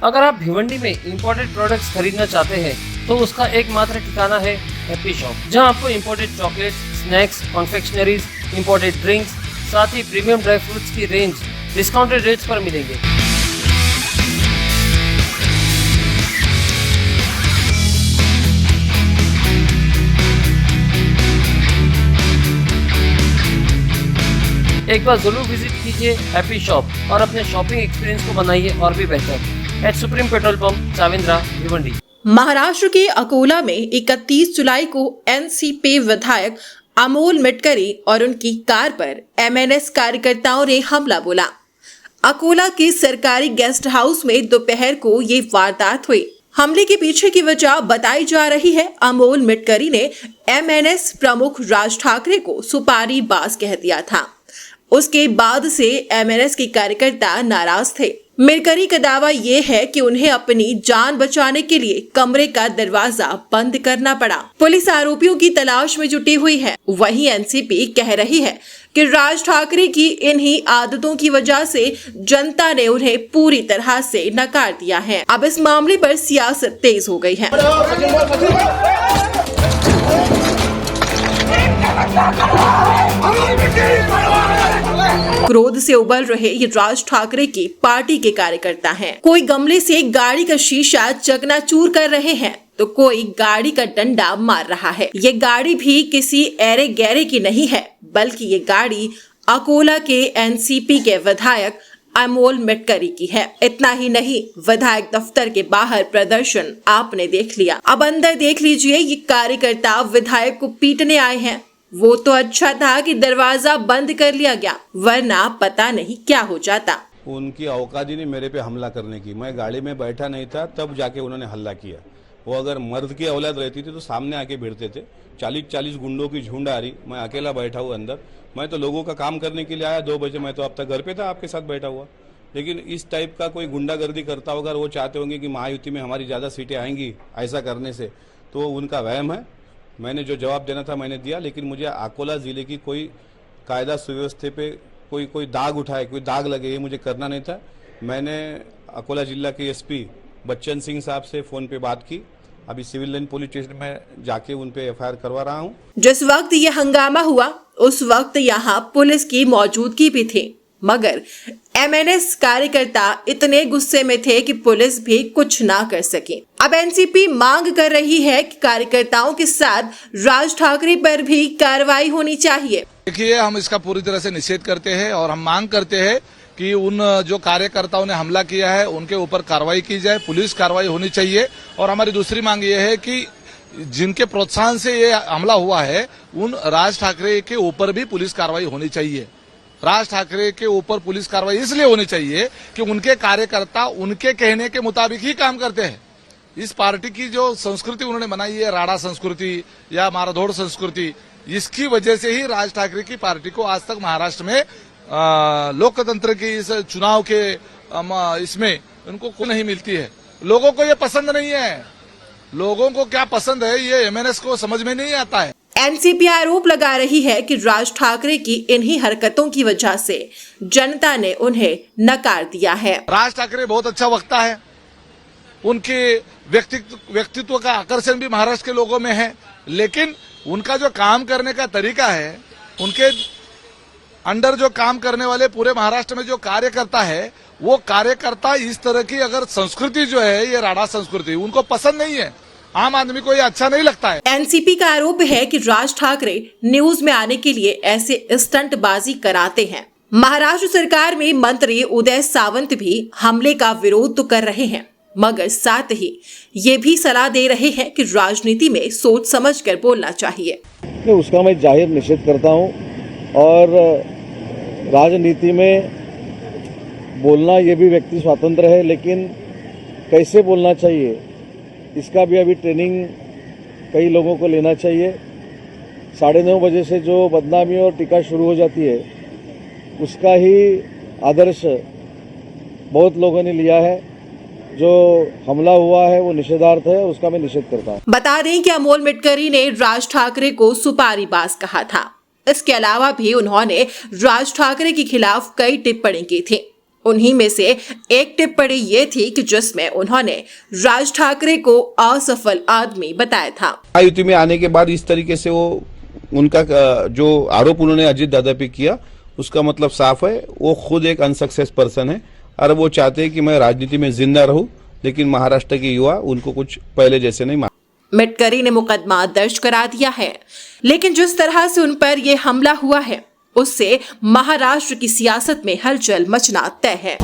अगर आप भिवंडी में इम्पोर्टेड प्रोडक्ट्स खरीदना चाहते हैं तो उसका एकमात्र ठिकाना है हैप्पी शॉप, जहां आपको imported chocolates, snacks, confectioneries, imported drinks, साथ ही प्रीमियम ड्राई फ्रूट्स की रेंज डिस्काउंटेड रेट्स पर मिलेंगे। एक बार जरूर विजिट कीजिए हैप्पी शॉप और अपने शॉपिंग एक्सपीरियंस को बनाइए और भी बेहतर। At supreme petrol pump, Chavindra, Bhiwandi. Maharashtra के अकोला में 31 जुलाई को एनसीपी विधायक अमोल मिटकरी और उनकी कार पर एमएनएस कार्यकर्ताओं ने हमला बोला। अकोला के सरकारी गेस्ट हाउस में दोपहर को ये वारदात हुई। हमले के पीछे की वजह बताई जा रही है। अमोल मिटकरी ने एमएनएस प्रमुख राज ठाकरे को सुपारी बाज कह दिया था। उसके बाद से एमएनएस के कार्यकर्ता नाराज थे। मिटकरी का दावा ये है कि उन्हें अपनी जान बचाने के लिए कमरे का दरवाजा बंद करना पड़ा। पुलिस आरोपियों की तलाश में जुटी हुई है। वहीं एनसीपी कह रही है कि राज ठाकरे की इन्हीं आदतों की वजह से जनता ने उन्हें पूरी तरह से नकार दिया है। अब इस मामले पर सियासत तेज हो गई है। क्रोध से उबल रहे ये राज ठाकरे की पार्टी के कार्यकर्ता हैं। कोई गमले से गाड़ी का शीशा चकनाचूर कर रहे हैं तो कोई गाड़ी का डंडा मार रहा है। ये गाड़ी भी किसी एरे गैरे की नहीं है, बल्कि ये गाड़ी अकोला के एनसीपी के विधायक अमोल मिटकरी की है। इतना ही नहीं, विधायक दफ्तर के बाहर प्रदर्शन आपने देख लिया। अब अंदर देख लीजिए, ये कार्यकर्ता विधायक को पीटने आए हैं। वो तो अच्छा था कि दरवाजा बंद कर लिया गया, वरना पता नहीं क्या हो जाता। उनकी औकात ही नहीं मेरे पे हमला करने की। मैं गाड़ी में बैठा नहीं था, तब जाके उन्होंने हल्ला किया। वो अगर मर्द की औलाद रहती थी तो सामने आके भिड़ते थे। 40-40 गुंडों की झुंड आ रही, मैं अकेला बैठा हूँ अंदर। मैं तो लोगों का काम करने के लिए आया 2 बजे। मैं तो अब तक घर पे था, आपके साथ बैठा हुआ। लेकिन इस टाइप का कोई गुंडागर्दी करता होगा, वो चाहते होंगे कि महायुति में हमारी ज़्यादा सीटें आएंगी ऐसा करने से, तो उनका वहम है। मैंने जो जवाब देना था मैंने दिया, लेकिन मुझे अकोला ज़िले की कोई कायदा सुव्यवस्था पे कोई दाग उठाए, कोई दाग लगे, ये मुझे करना नहीं था। मैंने अकोला जिला के एसपी बच्चन सिंह साहब से फ़ोन पे बात की। अभी सिविल लाइन पुलिस स्टेशन में जाके उन पे एफआईआर करवा रहा हूँ। जिस वक्त ये हंगामा हुआ उस वक्त यहाँ पुलिस की मौजूदगी भी थी, मगर एमएनएस कार्यकर्ता इतने गुस्से में थे कि पुलिस भी कुछ ना कर सकी। अब एनसीपी मांग कर रही है कि कार्यकर्ताओं के साथ राज ठाकरे पर भी कार्रवाई होनी चाहिए। देखिए, हम इसका पूरी तरह से निषेध करते हैं और हम मांग करते हैं कि उन जो कार्यकर्ताओं ने हमला किया है उनके ऊपर कार्रवाई की जाए, पुलिस कार्रवाई होनी चाहिए। और हमारी दूसरी मांग ये है कि जिनके प्रोत्साहन से ये हमला हुआ है उन राज ठाकरे के ऊपर भी पुलिस कार्रवाई होनी चाहिए। राज ठाकरे के ऊपर पुलिस कार्रवाई इसलिए होनी चाहिए कि उनके कार्यकर्ता उनके कहने के मुताबिक ही काम करते हैं। इस पार्टी की जो संस्कृति उन्होंने बनाई है, राडा संस्कृति या माराधोड़ संस्कृति, इसकी वजह से ही राज ठाकरे की पार्टी को आज तक महाराष्ट्र में लोकतंत्र की इस चुनाव के इसमें उनको को नहीं मिलती है। लोगों को ये पसंद नहीं है। लोगों को क्या पसंद है ये एमएनएस को समझ में नहीं आता है। एनसीपी आरोप लगा रही है कि राज ठाकरे की इन्हीं हरकतों की वजह से जनता ने उन्हें नकार दिया है। राज ठाकरे बहुत अच्छा वक्ता है। उनके व्यक्तित्व का आकर्षण भी महाराष्ट्र के लोगों में है, लेकिन उनका जो काम करने का तरीका है, उनके अंडर जो काम करने वाले पूरे महाराष्ट्र में जो कार्यकर्ता है, वो कार्यकर्ता इस तरह की अगर संस्कृति जो है, ये राडा संस्कृति उनको पसंद नहीं है। आम आदमी को ये अच्छा नहीं लगता है। एनसीपी का आरोप है कि राज ठाकरे न्यूज में आने के लिए ऐसे स्टंटबाजी कराते हैं। महाराष्ट्र सरकार में मंत्री उदय सावंत भी हमले का विरोध तो कर रहे हैं, मगर साथ ही ये भी सलाह दे रहे हैं कि राजनीति में सोच समझकर बोलना चाहिए। उसका मैं जाहिर निषेध करता हूँ और राजनीति में बोलना ये भी व्यक्ति स्वतंत्र है, लेकिन कैसे बोलना चाहिए इसका भी अभी ट्रेनिंग कई लोगों को लेना चाहिए। 9:30 बजे से जो बदनामी और टीका शुरू हो जाती है उसका ही आदर्श बहुत लोगों ने लिया है। जो हमला हुआ है वो निषेधार्थ है और उसका मैं निषेध करता हूँ। बता दें कि अमोल मिटकरी ने राज ठाकरे को सुपारीबाज कहा था। इसके अलावा भी उन्होंने राज ठाकरे के खिलाफ कई टिप्पणी की थी। उन्हीं में से एक टिप्पणी ये थी कि जिसमें उन्होंने राज ठाकरे को असफल आदमी बताया था। युति में आने के बाद इस तरीके से वो उनका जो आरोप उन्होंने अजीत दादा पे किया, उसका मतलब साफ है वो खुद एक अनसक्सेस पर्सन है और वो चाहते हैं कि मैं राजनीति में जिंदा रहूं, लेकिन महाराष्ट्र के युवा उनको कुछ पहले जैसे नहीं। मिटकरी ने मुकदमा दर्ज करा दिया है, लेकिन जिस तरह से उन पर यह हमला हुआ है उससे महाराष्ट्र की सियासत में हलचल मचना तय है।